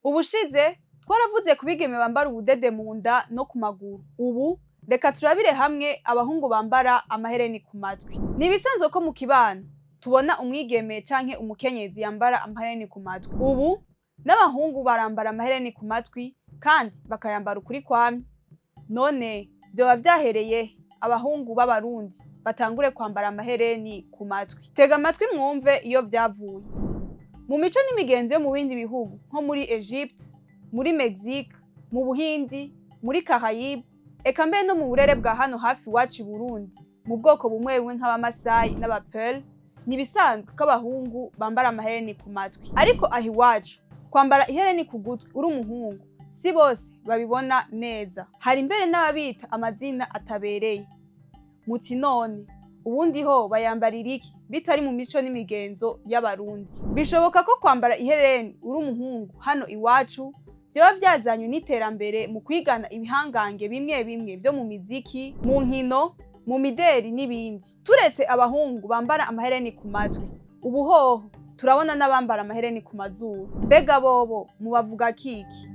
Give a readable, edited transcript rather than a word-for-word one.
Ubushize twaravuze ku bigeme bambara ubudede mu nda no ku maguru. Ubu reka turabire hamwe abahungu bambara amahereni ku matwi. Ni ibisanzwe ko mu kibano tubona umwigeme canke umukenyezi yambara amahereni ku matwi. Ubu n'abahungu barambara amahereni ku matwi kandi bakayambara ukuri kwamye. None vyoba vyahereye abahungu b'Abarundi batangure kwambara amahereni ku matwi. Tega amatwi mwumve iyo vyavuye. Mu mico n'imigenzo yo mu bindi bihugu nko muri Egypte, muri Mexique, mu Buhindi, muri Caraïbe, eka mbere no mu burere bwa hano hafi iwacu i Burundi, mu bwoko bumwe bumwe nk'Abamasayi n'Abapeul, ni ibisanzwe ko abahungu bambara amahereni ku matwi. Ariko aho iwacu kwambara ihereni ku gutwi uri umuhungu si bose babibona neza. Hari mbere n'ababita amazina atabereye. Muti none ubundi ho bayambarira iki bitari mu mico n'imigenzo y'Abarundi? Bishoboka ko kwambara ihereni uri umuhungu hano iwacu vyoba vyazanywe n'iterambere mu kwigana ibihangange bimwe bimwe vyo mu miziki, mu nkino, mu mideri n'ibindi. Turetse abahungu bambara amahereni ku matwi, ubu hoho turabona n'abambara amahereni ku mazuru. Mbega bobo mubavuga kiki?